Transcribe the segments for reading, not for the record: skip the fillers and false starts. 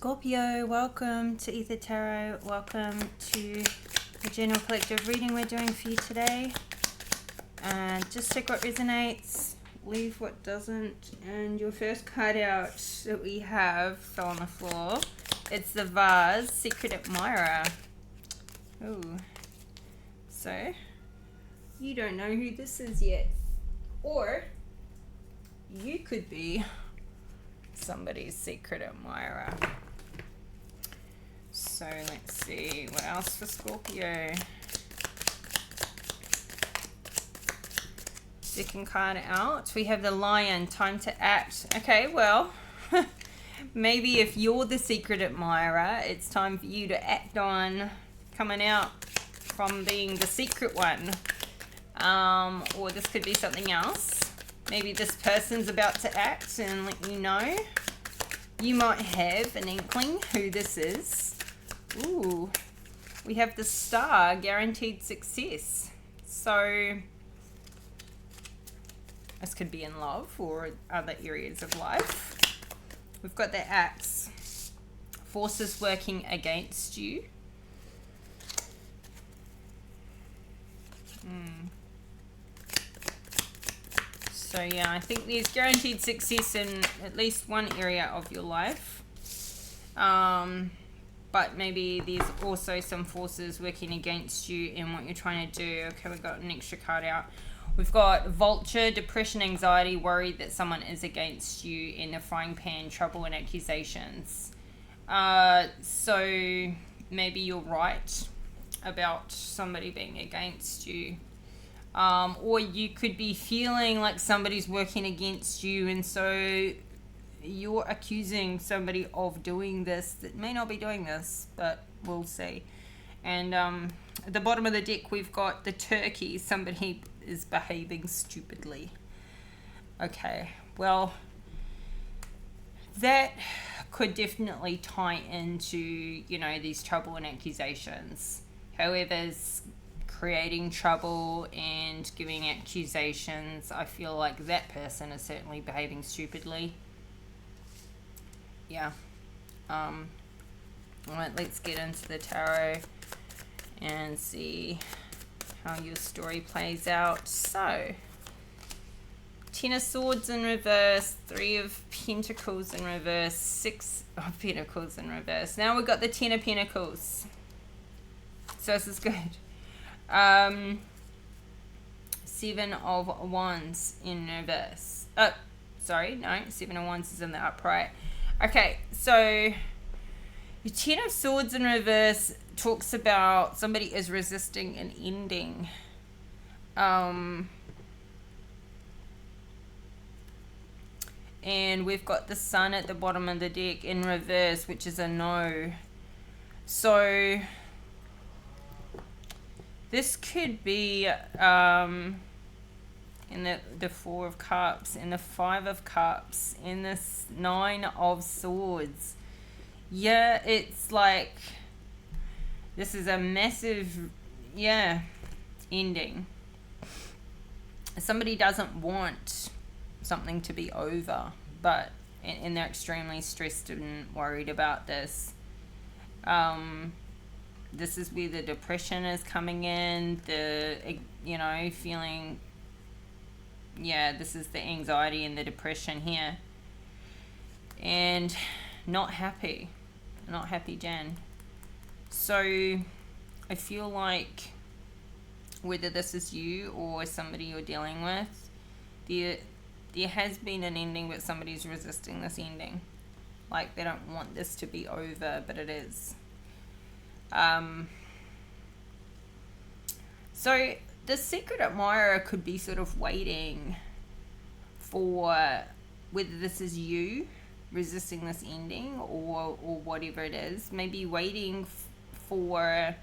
Scorpio, welcome to Ether Tarot. Welcome to the general collective reading we're doing for you today. And just check what resonates, leave what doesn't. And your first card out that we have fell on the floor. It's the Vase, Secret Admirer. Ooh. So, you don't know who this is yet. Or, you could be somebody's secret admirer. So let's see what else for Scorpio. Second card out, we have the Lion, time to act. Okay, well, maybe if you're the secret admirer, it's time for you to act on coming out from being the secret one. Or this could be something else. Maybe this person's about to act and let you know. You might have an inkling who this is. Ooh, we have the Star, guaranteed success. So, this could be in love or other areas of life. We've got the Axe, forces working against you. So yeah, I think there's guaranteed success in at least one area of your life. But maybe there's also some forces working against you in what you're trying to do. Okay, we've got an extra card out. We've got Vulture, depression, anxiety, worried that someone is against you, in the frying pan, trouble and accusations. So maybe you're right about somebody being against you. Or you could be feeling like somebody's working against you, and so you're accusing somebody of doing this that may not be doing this, but we'll see. And at the bottom of the deck, we've got the Turkey. Somebody is behaving stupidly. Okay, well, that could definitely tie into, you know, these trouble and accusations. Whoever's creating trouble and giving accusations, I feel like that person is certainly behaving stupidly. Yeah. Alright, let's get into the tarot and see how your story plays out. So, Ten of Swords in reverse, Three of Pentacles in reverse, Six of Pentacles in reverse. Now we've got the Ten of Pentacles. So this is good. Seven of Wands in reverse. Oh, sorry, no, Seven of Wands is in the upright. Okay, so your Ten of Swords in reverse talks about somebody is resisting an ending. And we've got the Sun at the bottom of the deck in reverse, which is a no. So this could be in the Four of Cups, in the Five of Cups, in this Nine of Swords. Yeah, it's like this is a massive, ending. Somebody doesn't want something to be over, but and they're extremely stressed and worried about this. This is where the depression is coming in, feeling, this is the anxiety and the depression here. And not happy, Jan. So I feel like whether this is you or somebody you're dealing with, there has been an ending, but somebody's resisting this ending. Like they don't want this to be over, but it is. So the secret admirer could be sort of waiting for whether this is you resisting this ending or whatever it is. Maybe waiting for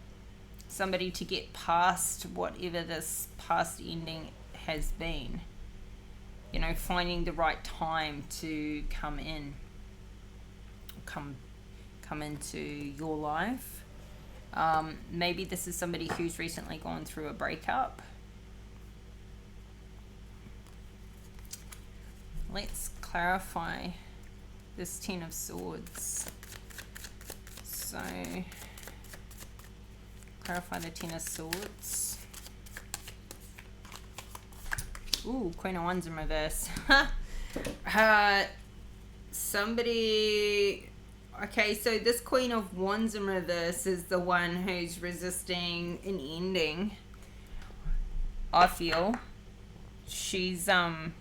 somebody to get past whatever this past ending has been. You know, finding the right time to come into your life. Maybe this is somebody who's recently gone through a breakup. Let's clarify this Ten of Swords. So clarify the Ten of Swords. Ooh, Queen of Wands in reverse. Somebody... Okay, so this Queen of Wands in reverse is the one who's resisting an ending. I feel she's holding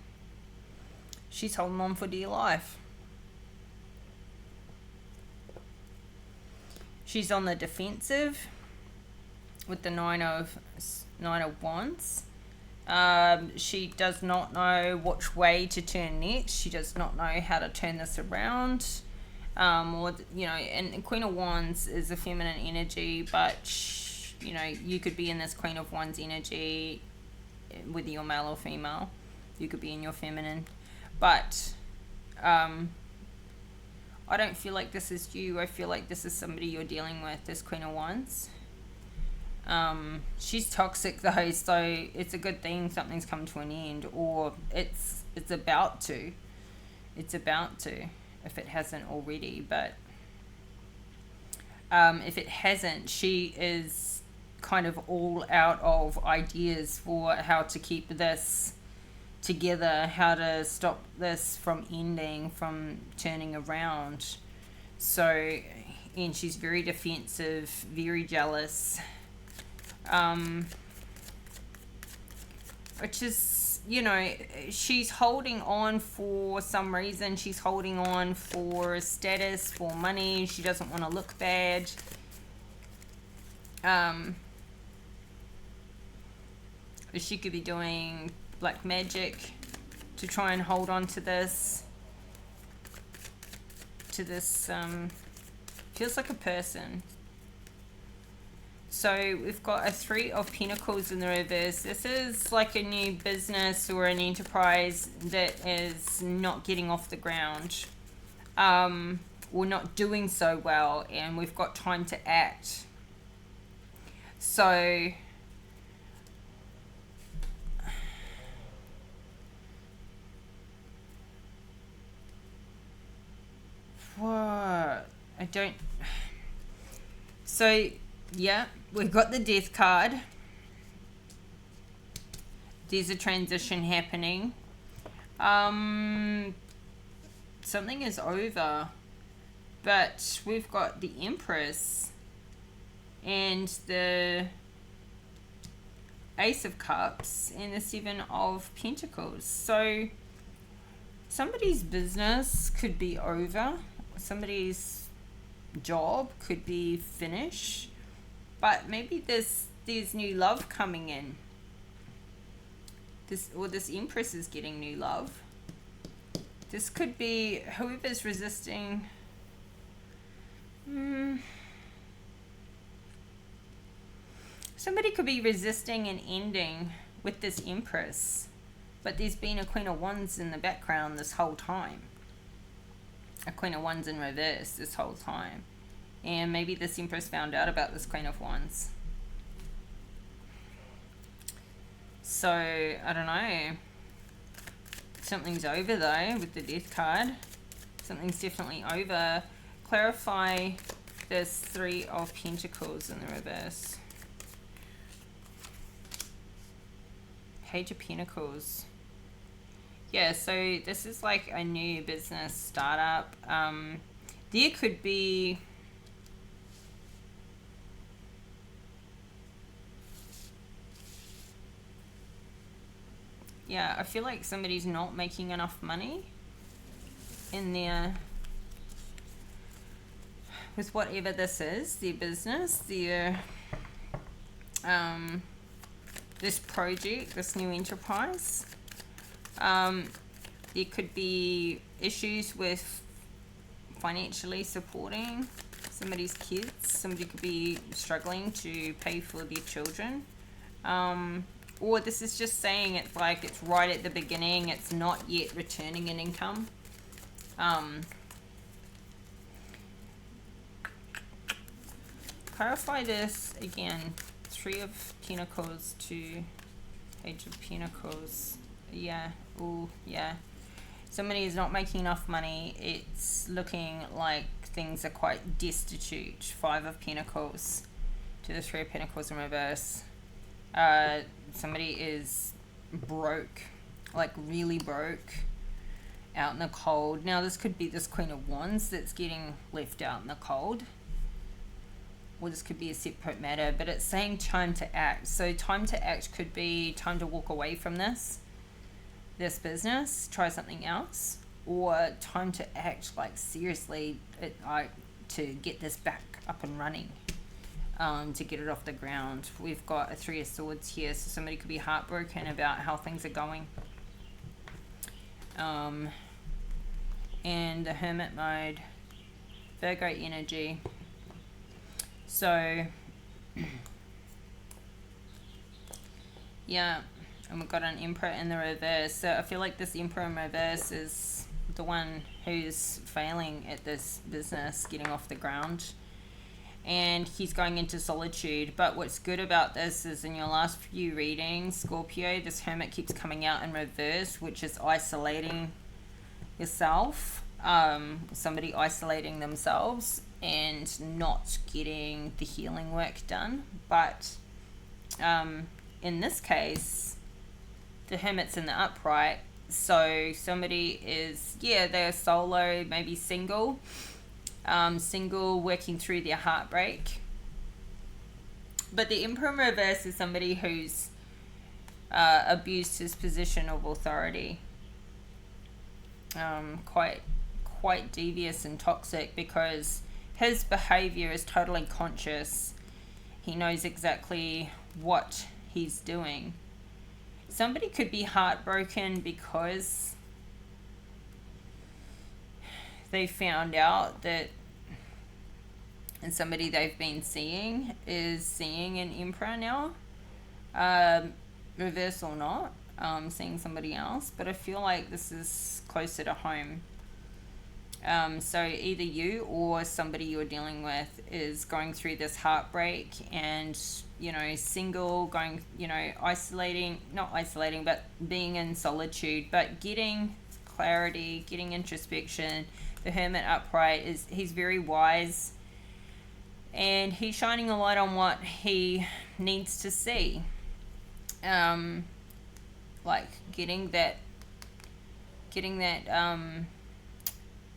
on for dear life. She's on the defensive with the Nine of Wands. She does not know which way to turn next. She does not know how to turn this around. Or, you know, and Queen of Wands is a feminine energy, but, you know, you could be in this Queen of Wands energy, whether you're male or female. You could be in your feminine. But, I don't feel like this is you. I feel like this is somebody you're dealing with, this Queen of Wands. She's toxic though, so it's a good thing something's come to an end, or it's about to. It's about to, if it hasn't already. But if it hasn't, she is kind of all out of ideas for how to keep this together, how to stop this from ending, from turning around. So, and she's very defensive, very jealous, which is, you know, she's holding on for some reason. She's holding on for status, for money. She doesn't want to look bad. She could be doing black magic to try and hold on to this. Feels like a person. So we've got a Three of Pentacles in the reverse. This is like a new business or an enterprise that is not getting off the ground, or not doing so well, and we've got time to act. So what? I don't... So, yeah, we've got the Death card. There's a transition happening. Something is over. But we've got the Empress and the Ace of Cups and the Seven of Pentacles. So somebody's business could be over. Somebody's job could be finished. But maybe there's new love coming in. This Empress is getting new love. This could be whoever's resisting. Somebody could be resisting an ending with this Empress, but there's been a Queen of Wands in the background this whole time. A Queen of Wands in reverse this whole time. And maybe this Empress found out about this Queen of Wands. So, I don't know. Something's over though with the Death card. Something's definitely over. Clarify this Three of Pentacles in the reverse. Page of Pentacles. Yeah, so this is like a new business startup. There could be... Yeah, I feel like somebody's not making enough money in their... with whatever this is, their business, their... this project, this new enterprise. There could be issues with financially supporting somebody's kids. Somebody could be struggling to pay for their children. Or this is just saying it's like it's right at the beginning. It's not yet returning an income. Clarify this again. Three of Pentacles to Page of Pentacles. Yeah. Ooh, yeah. somebody is not making enough money. It's looking like things are quite destitute. 5 of Pentacles to the 3 of Pentacles in reverse. Somebody is broke, like really broke, out in the cold. Now this could be this Queen of Wands that's getting left out in the cold, or this could be a separate matter, but it's saying time to act. So time to act could be time to walk away from this business, try something else, or time to act like seriously, to get this back up and running, to get it off the ground. We've got a 3 of Swords here, so somebody could be heartbroken about how things are going. And the Hermit mode, Virgo energy. So yeah, and we've got an Emperor in the reverse. So I feel like this Emperor in reverse is the one who's failing at this business getting off the ground, and he's going into solitude. But what's good about this is in your last few readings, Scorpio, this Hermit keeps coming out in reverse, which is isolating yourself, somebody isolating themselves and not getting the healing work done. But in this case, the Hermit's in the upright, so somebody is, they're solo, maybe single, working through their heartbreak. But the Emperor in reverse is somebody who's abused his position of authority, quite devious and toxic, because his behavior is totally conscious. He knows exactly what he's doing. Somebody could be heartbroken because they found out that, and somebody they've been seeing is seeing an Emperor now, reverse or not, seeing somebody else. But I feel like this is closer to home. So either you or somebody you're dealing with is going through this heartbreak and, single, going, not isolating, but being in solitude, but getting clarity, getting introspection. The Hermit upright he's very wise, and he's shining a light on what he needs to see. Like getting that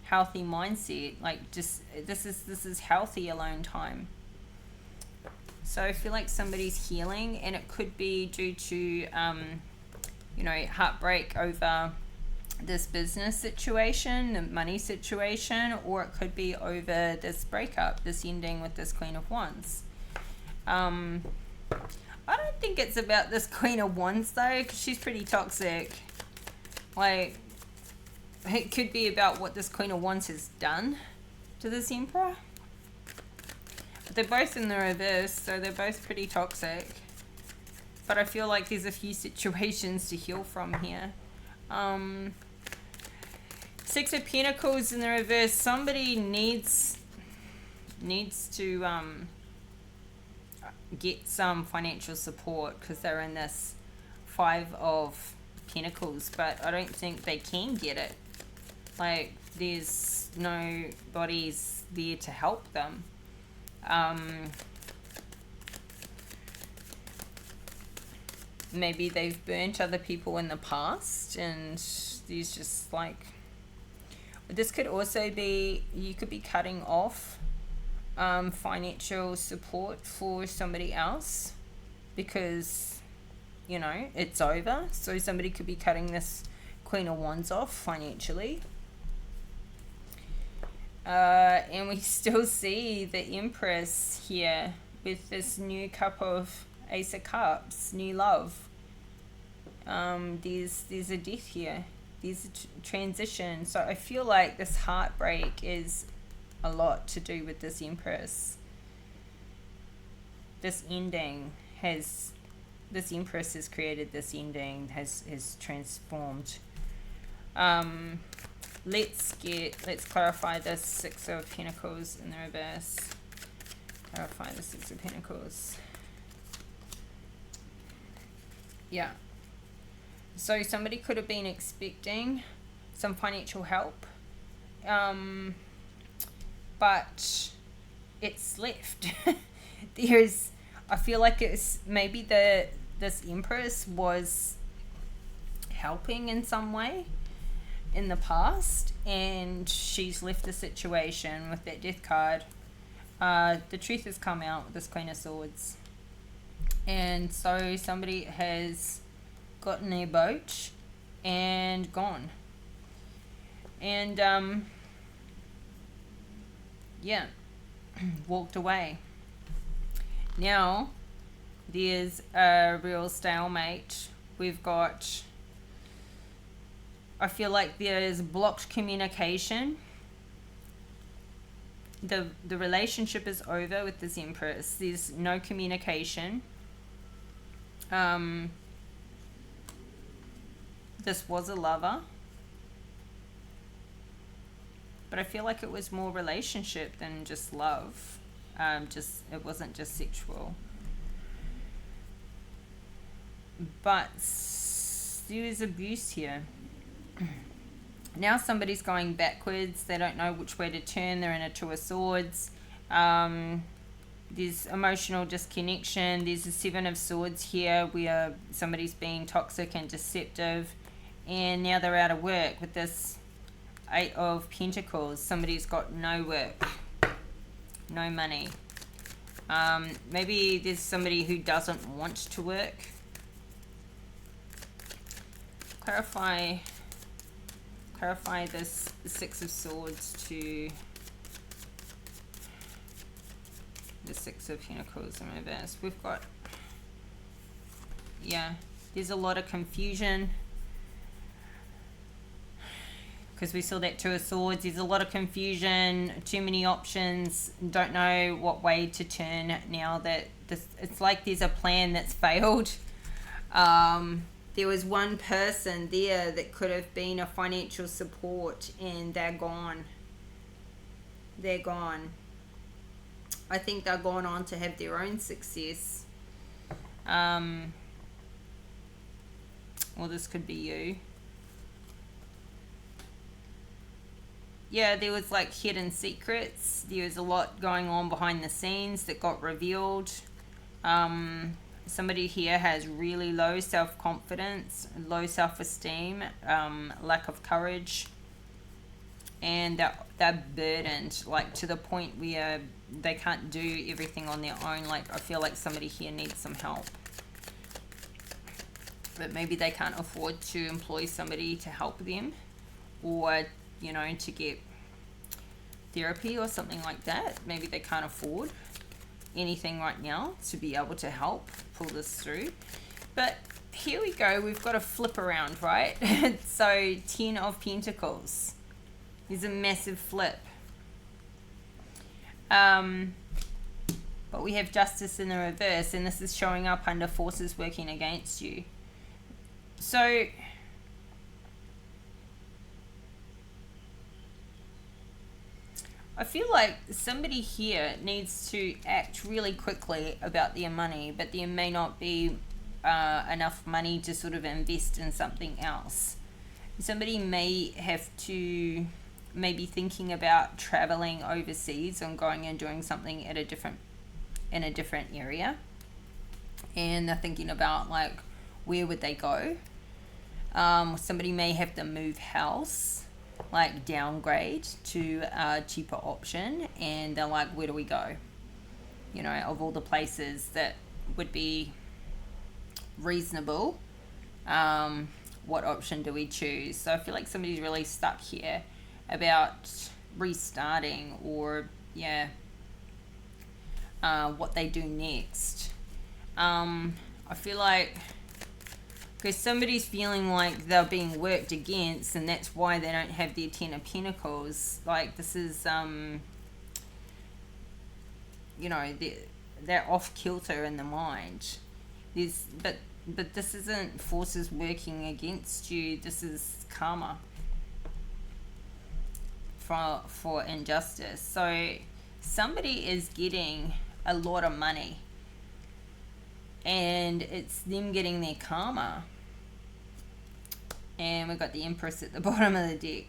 healthy mindset, like just this is healthy alone time. So I feel like somebody's healing, and it could be due to heartbreak over this business situation, the money situation, or it could be over this breakup, this ending with this Queen of Wands. I don't think it's about this Queen of Wands though, because she's pretty toxic. Like, it could be about what this Queen of Wands has done to this Emperor. But they're both in the reverse, so they're both pretty toxic. But I feel like there's a few situations to heal from here. 6 of Pentacles in the reverse. Somebody needs to get some financial support because they're in this 5 of Pentacles, but I don't think they can get it. Like, there's nobody's there to help them. Maybe they've burnt other people in the past, and there's just like, this could also be, you could be cutting off financial support for somebody else because it's over. So somebody could be cutting this Queen of Wands off financially, and we still see the Empress here with this new cup of Ace of Cups, new love. There's a death here, there's a transition. So I feel like this heartbreak is a lot to do with this Empress. This Empress has created this ending, has transformed. Let's clarify this 6 of Pentacles in the reverse. Clarify the 6 of Pentacles. Yeah. So somebody could have been expecting some financial help, but it's left. I feel like it's maybe this Empress was helping in some way in the past, and she's left the situation with that Death card. The truth has come out with this Queen of Swords, and so somebody has gotten their boat and gone, and yeah, walked away. Now there's a real stalemate. We've got, I feel like there's blocked communication. The relationship is over with this Empress. There's no communication. This was a lover, but I feel like it was more relationship than just love. It wasn't just sexual. But there is abuse here. Now somebody's going backwards. They don't know which way to turn. They're in a Two of Swords. There's emotional disconnection. There's a Seven of Swords here where somebody's being toxic and deceptive. And now they're out of work with this Eight of Pentacles. Somebody's got no work, no money. Maybe there's somebody who doesn't want to work. Clarify this Six of Swords to the Six of Pentacles in reverse. We've got, yeah, there's a lot of confusion because we saw that Two of Swords. There's a lot of confusion, too many options, don't know what way to turn now that this, it's like there's a plan that's failed. There was one person there that could have been a financial support, and they're gone. They're gone. I think they're gone on to have their own success. Well, this could be you. Yeah, there was like hidden secrets. There was a lot going on behind the scenes that got revealed. Somebody here has really low self-confidence, low self-esteem, lack of courage, and they're burdened, like to the point where they can't do everything on their own. Like I feel like somebody here needs some help, but maybe they can't afford to employ somebody to help them, or you know, to get therapy or something like that. Maybe they can't afford anything right now to be able to help pull this through. But here we go, we've got a flip around, right? So 10 of Pentacles is a massive flip, but we have Justice in the reverse, and this is showing up under forces working against you. So I feel like somebody here needs to act really quickly about their money, but there may not be enough money to sort of invest in something else. Somebody may have to maybe thinking about traveling overseas and going and doing something at in a different area, and they're thinking about like where would they go. Somebody may have to move house, like downgrade to a cheaper option, and they're like, where do we go? You know, of all the places that would be reasonable, what option do we choose? So I feel like somebody's really stuck here about restarting, or what they do next. I feel like because somebody's feeling like they're being worked against, and that's why they don't have their 10 of Pentacles. Like this is, you know, they're off kilter in the mind. But this isn't forces working against you. This is karma for injustice. So somebody is getting a lot of money, and it's them getting their karma. And we've got the Empress at the bottom of the deck.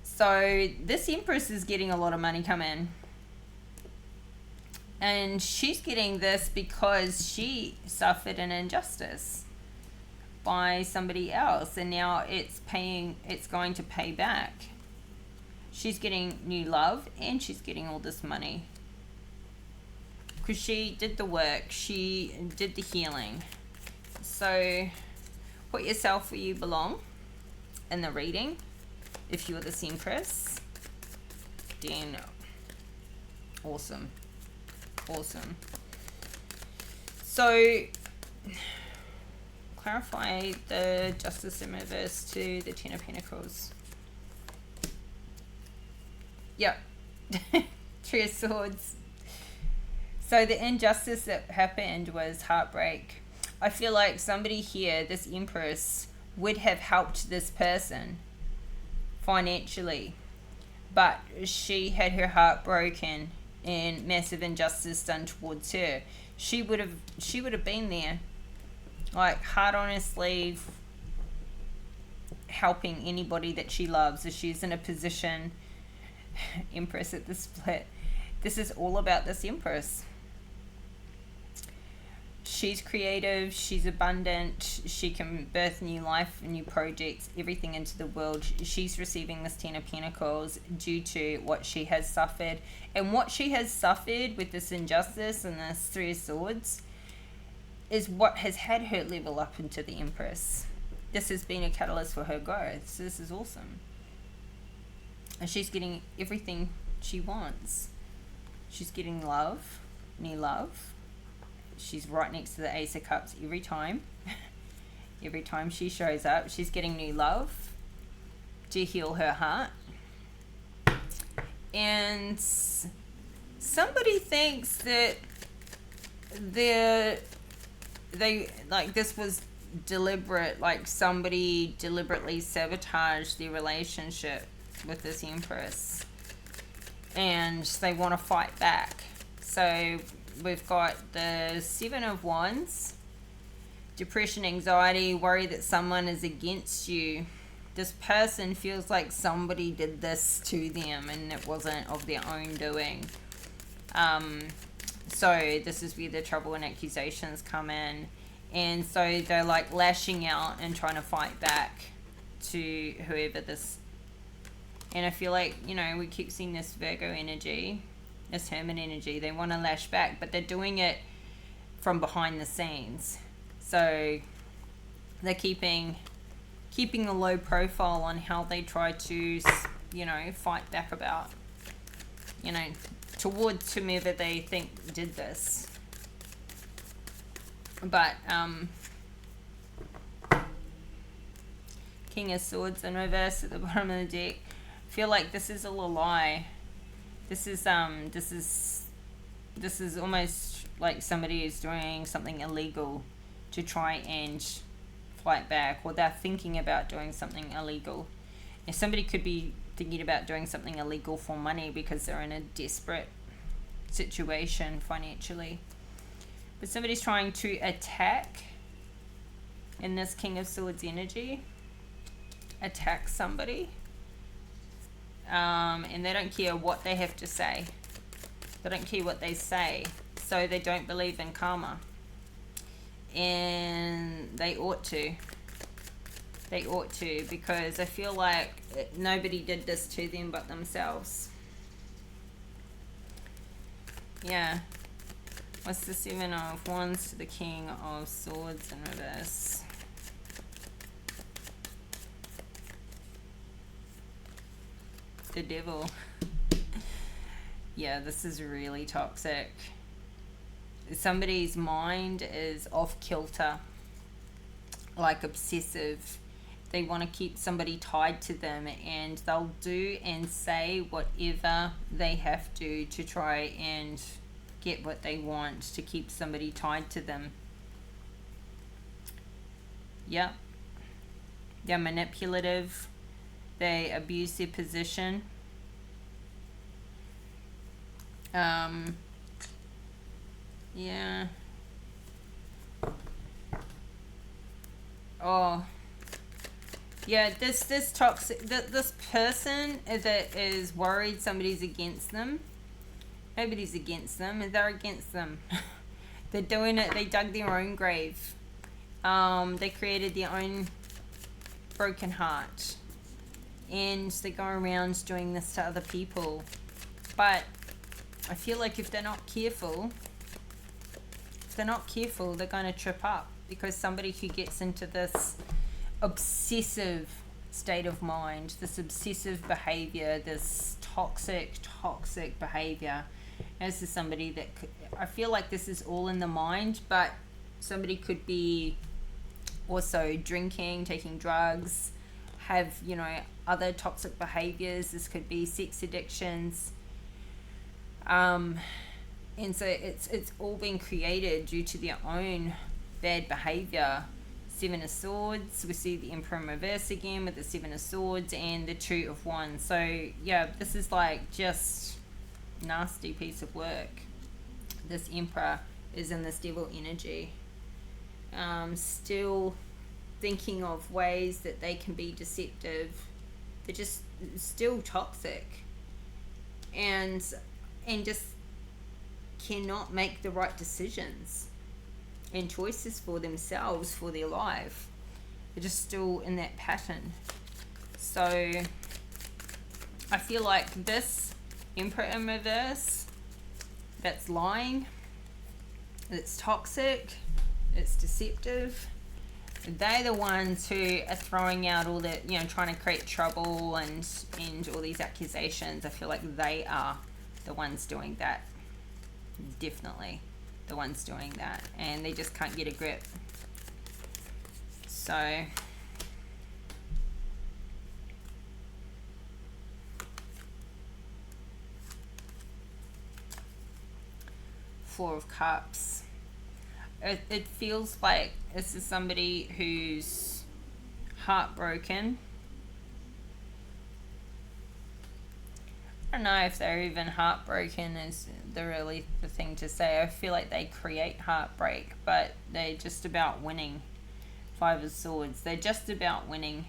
So this Empress is getting a lot of money come in. And she's getting this because she suffered an injustice by somebody else, and now it's going to pay back. She's getting new love, and she's getting all this money because she did the work, she did the healing. So put yourself where you belong in the reading. If you're this Empress, then awesome. So clarify the Justice in reverse to the Ten of Pentacles. Yep. Three of Swords. So the injustice that happened was heartbreak. I feel like somebody here, this Empress, would have helped this person financially, but she had her heart broken and massive injustice done towards her. She would have been there, like, heart on her sleeve, helping anybody that she loves if she's in a position. Empress at the split. This is all about this Empress. She's creative, she's abundant, she can birth new life, new projects, everything into the world. She's receiving this Ten of Pentacles due to what she has suffered. And what she has suffered with this injustice and this Three of Swords is what has had her level up into the Empress. This has been a catalyst for her growth. So this is awesome. And she's getting everything she wants. She's getting love, new love. She's right next to the Ace of Cups every time. Every time she shows up, she's getting new love to heal her heart. And somebody thinks that this was deliberate, like somebody deliberately sabotaged their relationship with this Empress, and they want to fight back. So we've got the Seven of Wands, depression, anxiety, worry that someone is against you. This person feels like somebody did this to them and it wasn't of their own doing. So this is where the trouble and accusations come in. And so they're like lashing out and trying to fight back to whoever this. And I feel like, you know, we keep seeing this Virgo energy, this Hermit energy. They want to lash back, but they're doing it from behind the scenes. So they're keeping a low profile on how they try to, you know, fight back about, you know, towards whomever they think did this. But King of Swords in reverse at the bottom of the deck. I feel like this is all a lie. This is almost like somebody is doing something illegal to try and fight back, or they're thinking about doing something illegal. And somebody could be thinking about doing something illegal for money because they're in a desperate situation financially. But somebody's trying to attack in this King of Swords energy. Attack somebody. And they don't care what they have to say. They don't care what they say. So they don't believe in karma. And they ought to. They ought to, because I feel like nobody did this to them but themselves. Yeah. What's the Seven of Wands to the King of Swords in reverse? The Devil. Yeah, this is really toxic. Somebody's mind is off kilter, like obsessive. They want to keep somebody tied to them, and they'll do and say whatever they have to try and get what they want, to keep somebody tied to them. Yep. They're manipulative. They abuse their position. Yeah. Oh, Yeah, this toxic, this person that is worried somebody's against them. Nobody's against them, and they're against them. They're doing it. They dug their own grave. They created their own broken heart, and they go around doing this to other people. But I feel like if they're not careful, they're going to trip up, because somebody who gets into this obsessive state of mind, this obsessive behavior, this toxic behavior. This is somebody that I feel like this is all in the mind, but somebody could be also drinking, taking drugs, have, you know, other toxic behaviors. This could be sex addictions. And so it's all been created due to their own bad behavior. Seven of Swords, we see the Emperor in reverse again with the Seven of Swords and the Two of Wands. So yeah, this is like just nasty piece of work. This Emperor is in this devil energy, still thinking of ways that they can be deceptive. They're just still toxic, and just cannot make the right decisions and choices for themselves, for their life. They're just still in that pattern. So I feel like this Emperor in reverse, that's lying, it's toxic, it's deceptive. They're the ones who are throwing out all the, you know, trying to create trouble and all these accusations. I feel like they are the ones doing that. Definitely the ones doing that, and they just can't get a grip. So Four of Cups, it feels like this is somebody who's heartbroken. I don't know if they're even heartbroken is the thing to say. I feel like they create heartbreak, but they're just about winning. Five of Swords, they're just about winning.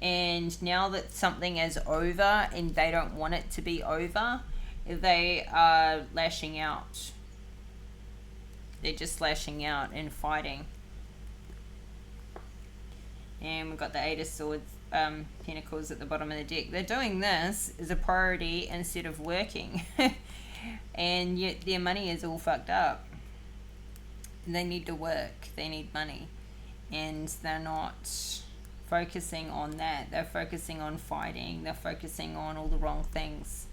And now that something is over and they don't want it to be over, they are lashing out. They're just lashing out and fighting. And we've got the Eight of Swords, Pentacles at the bottom of the deck. They're doing this as a priority instead of working. And yet their money is all fucked up. They need to work. They need money. And they're not focusing on that. They're focusing on fighting. They're focusing on all the wrong things.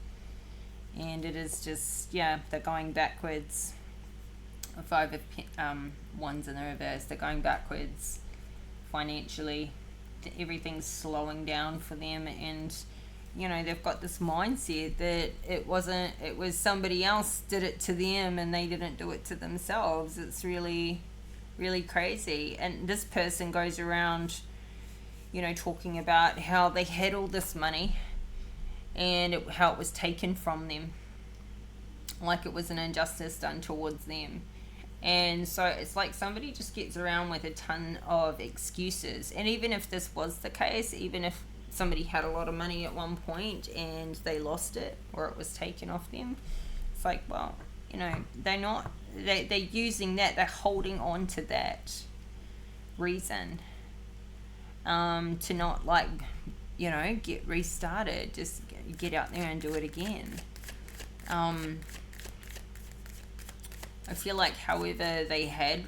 And it is just, yeah, they're going backwards. Five of Wands in the reverse. They're going backwards financially. Everything's slowing down for them, and you know, they've got this mindset that it was somebody else did it to them and they didn't do it to themselves. It's really, really crazy. And this person goes around, you know, talking about how they had all this money and how it was taken from them, like it was an injustice done towards them. And so it's like somebody just gets around with a ton of excuses. And even if this was the case, even if somebody had a lot of money at one point and they lost it or it was taken off them, it's like, well, you know, they're using that, they're holding on to that reason to not, like, you know, get restarted, just get out there and do it again. I feel like however they had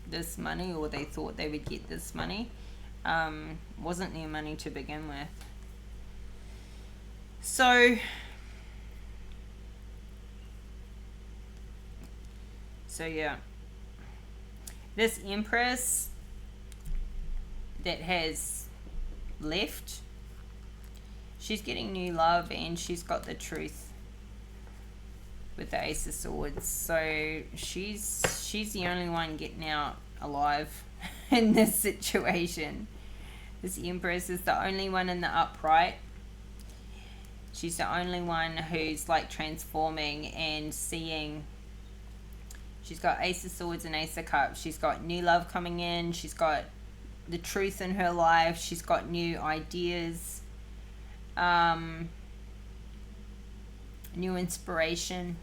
this money, or they thought they would get this money, wasn't their money to begin with. So yeah, this Empress that has left, she's getting new love and she's got the truth with the Ace of Swords. So she's the only one getting out alive in this situation. This Empress is the only one in the upright. She's the only one who's like transforming and seeing. She's got Ace of Swords and Ace of Cups. She's got new love coming in. She's got the truth in her life. She's got new ideas, new inspiration.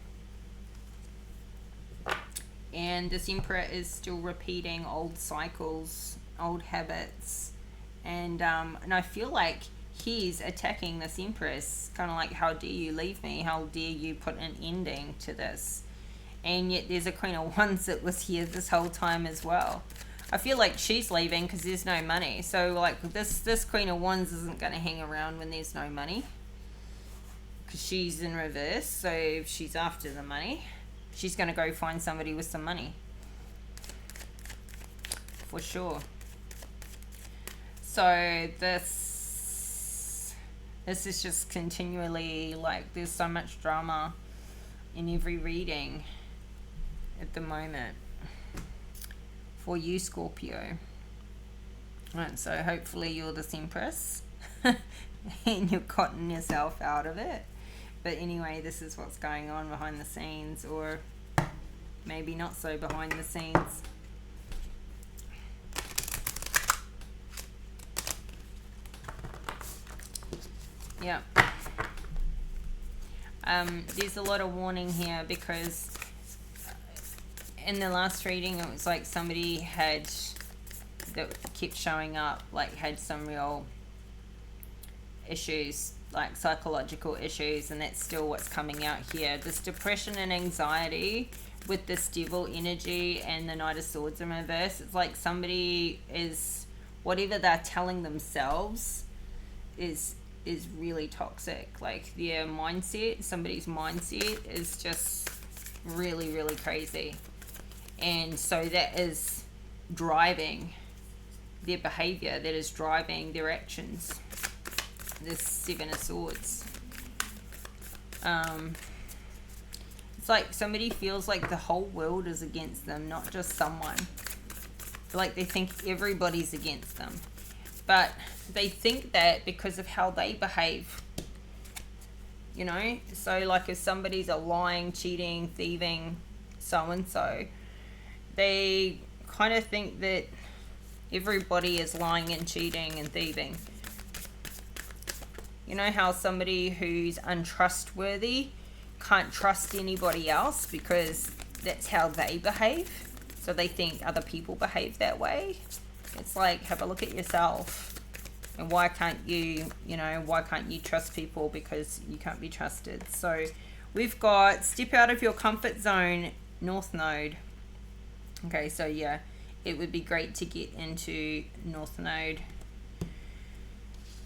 And this Emperor is still repeating old cycles, old habits. And I feel like he's attacking this Empress, kind of like, how dare you leave me? How dare you put an ending to this? And yet there's a Queen of Wands that was here this whole time as well. I feel like she's leaving because there's no money. So like this Queen of Wands isn't going to hang around when there's no money, because she's in reverse. So if she's after the money, she's going to go find somebody with some money for sure. So this is just continually, like, there's so much drama in every reading at the moment for you, Scorpio. Right, so hopefully you're this Empress and you've gotten yourself out of it. But anyway, this is what's going on behind the scenes, or maybe not so behind the scenes. Yeah. There's a lot of warning here, because in the last reading it was like somebody had, that kept showing up, like had some real issues, like psychological issues, and that's still what's coming out here. This depression and anxiety with this devil energy and the Knight of Swords in reverse. It's like somebody is, whatever they're telling themselves is really toxic. Like their mindset, somebody's mindset is just really, really crazy. And so that is driving their behavior, that is driving their actions. This Seven of Swords. It's like somebody feels like the whole world is against them, not just someone. Like they think everybody's against them. But they think that because of how they behave. You know? So like if somebody's a lying, cheating, thieving, so-and-so, they kind of think that everybody is lying and cheating and thieving. You know how somebody who's untrustworthy can't trust anybody else because that's how they behave? So they think other people behave that way. It's like, have a look at yourself. And why can't you, why can't you trust people? Because you can't be trusted. So we've got step out of your comfort zone, North Node. Okay, so yeah, it would be great to get into North Node.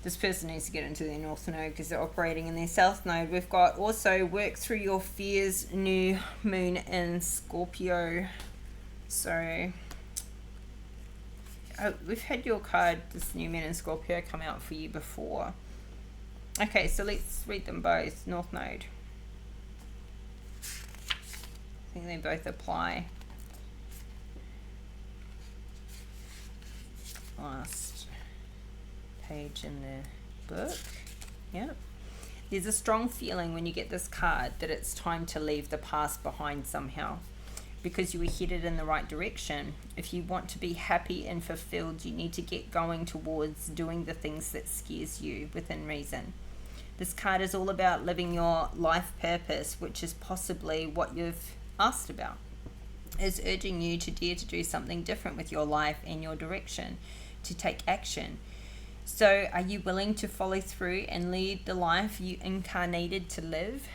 This person needs to get into their North Node because they're operating in their South Node. We've got also work through your fears, new moon in Scorpio. So we've had your card, this new moon in Scorpio, come out for you before. Okay, so let's read them both. North Node. I think they both apply. Last page in the book. Yeah. There's a strong feeling when you get this card that it's time to leave the past behind somehow, because you were headed in the right direction. If you want to be happy and fulfilled, you need to get going towards doing the things that scares you within reason. This card is all about living your life purpose, which is possibly what you've asked about. It's urging you to dare to do something different with your life and your direction, to take action. So are you willing to follow through and lead the life you incarnated to live?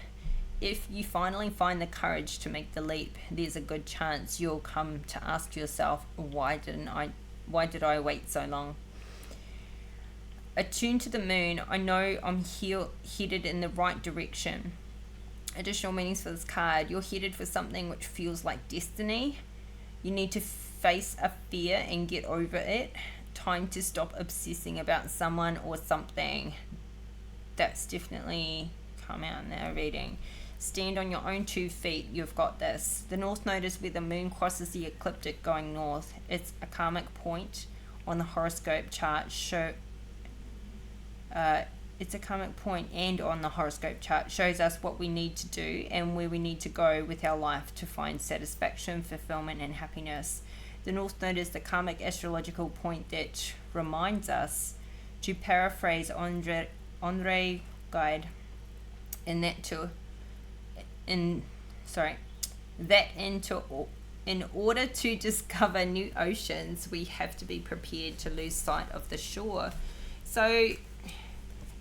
If you finally find the courage to make the leap, there's a good chance you'll come to ask yourself, why did I wait so long? Attuned to the moon, I know I'm headed in the right direction. Additional meanings for this card: you're headed for something which feels like destiny. You need to face a fear and get over it. Time to stop obsessing about someone or something. That's definitely come out in our reading. Stand on your own 2 feet. You've got this. The North Node is where the moon crosses the ecliptic going north. It's a karmic point on the horoscope chart. It's a karmic point, and on the horoscope chart shows us what we need to do and where we need to go with our life to find satisfaction, fulfillment, and happiness. The North Node is the karmic astrological point that reminds us, to paraphrase Andre Guide, in order to discover new oceans, we have to be prepared to lose sight of the shore. So,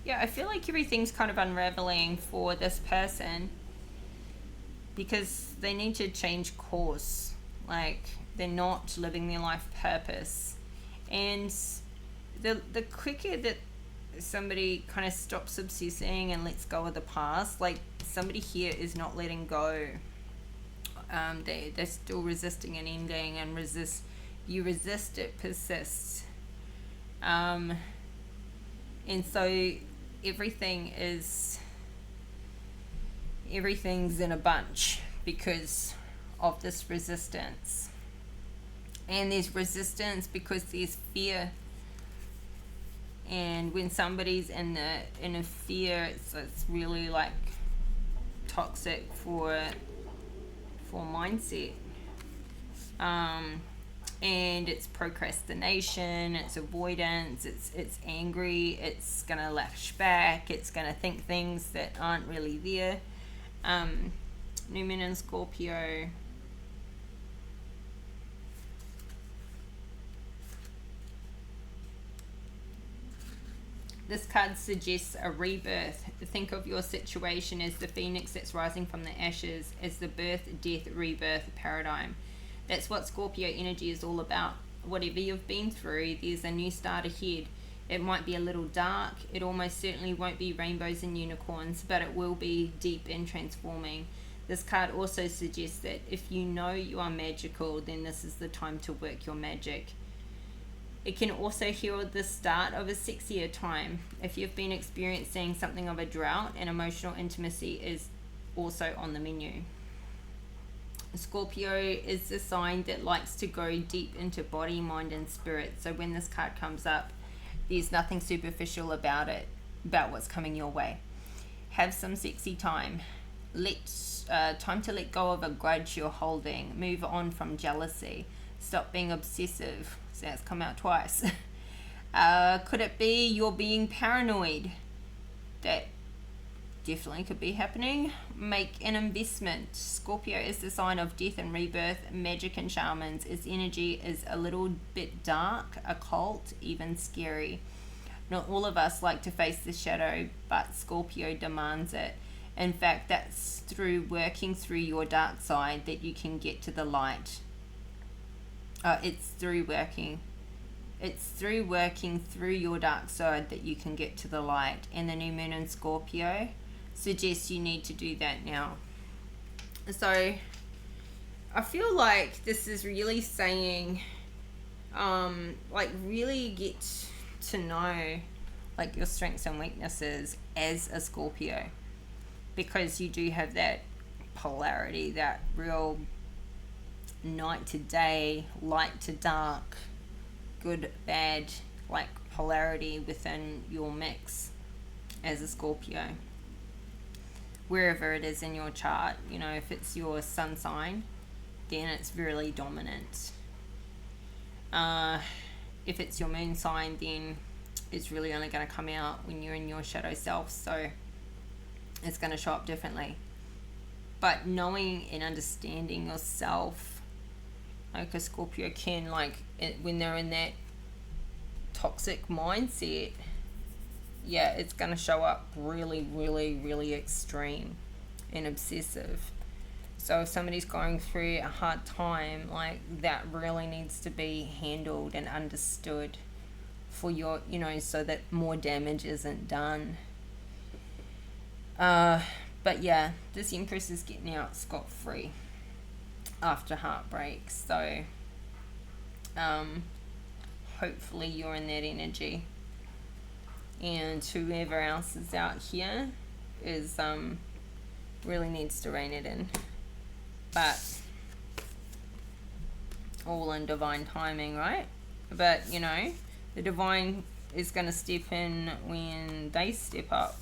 yeah, I feel like everything's kind of unraveling for this person because they need to change course. Like, they're not living their life purpose. And the quicker that somebody kind of stops obsessing and lets go of the past, like somebody here is not letting go. They're still resisting an ending, and you resist, it persists. And so everything's in a bunch because of this resistance. And there's resistance because there's fear. And when somebody's in a fear, it's really like toxic for mindset. And it's procrastination, it's avoidance, it's angry, it's gonna lash back, it's gonna think things that aren't really there. New Moon in Scorpio. This card suggests a rebirth. Think of your situation as the phoenix that's rising from the ashes, as the birth, death, rebirth paradigm. That's what Scorpio energy is all about. Whatever you've been through, there's a new start ahead. It might be a little dark. It almost certainly won't be rainbows and unicorns, but it will be deep and transforming. This card also suggests that if you know you are magical, then this is the time to work your magic. It can also herald the start of a sexier time. If you've been experiencing something of a drought, and emotional intimacy is also on the menu. Scorpio is the sign that likes to go deep into body, mind, and spirit. So when this card comes up, there's nothing superficial about it, about what's coming your way. Have some sexy time. Time to let go of a grudge you're holding. Move on from jealousy. Stop being obsessive. So that's come out twice. Could it be you're being paranoid? That definitely could be happening. Make an investment. Scorpio is the sign of death and rebirth, magic and shamans. Its energy is a little bit dark, occult, even scary. Not all of us like to face the shadow, but Scorpio demands it. In fact, that's through working through your dark side that you can get to the light. It's through working through your dark side that you can get to the light. And the new moon in Scorpio suggests you need to do that now. So I feel like this is really saying, like, really get to know like your strengths and weaknesses as a Scorpio, because you do have that polarity, that real night to day, light to dark, good, bad, like polarity within your mix as a Scorpio. Wherever it is in your chart, you know, if it's your sun sign, then it's really dominant. If it's your moon sign, then it's really only going to come out when you're in your shadow self, so it's going to show up differently. But knowing and understanding yourself, like a Scorpio can, like, when they're in that toxic mindset, yeah, it's going to show up really, really, really extreme and obsessive. So if somebody's going through a hard time, like, that really needs to be handled and understood for your, you know, so that more damage isn't done. But yeah, this Empress is getting out scot-free after heartbreak. So hopefully you're in that energy, and whoever else is out here is really needs to rein it in, but all in divine timing, right? But you know, the divine is going to step in when they step up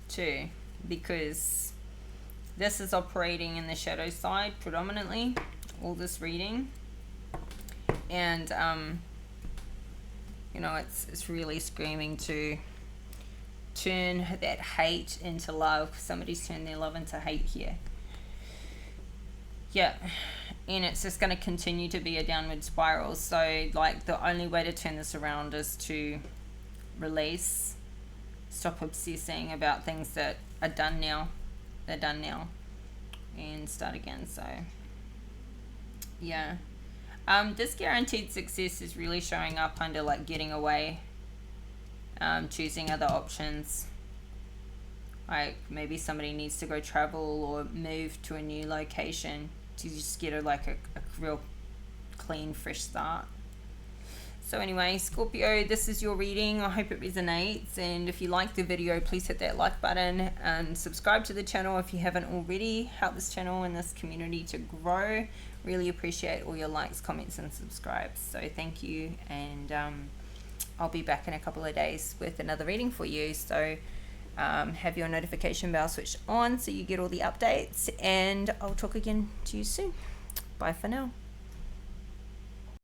too, because this is operating in the shadow side predominantly, all this reading. And you know, it's really screaming to turn that hate into love. Somebody's turned their love into hate here. Yeah, and it's just going to continue to be a downward spiral. So like the only way to turn this around is to release, stop obsessing about things that are done now. They're done now, and start again. So yeah, this guaranteed success is really showing up under like getting away, choosing other options. Like maybe somebody needs to go travel or move to a new location to just get a real clean, fresh start. So anyway, Scorpio, this is your reading. I hope it resonates. And if you like the video, please hit that like button and subscribe to the channel if you haven't already. Help this channel and this community to grow. Really appreciate all your likes, comments, and subscribes. So thank you. And I'll be back in a couple of days with another reading for you. So have your notification bell switched on so you get all the updates, and I'll talk again to you soon. Bye for now.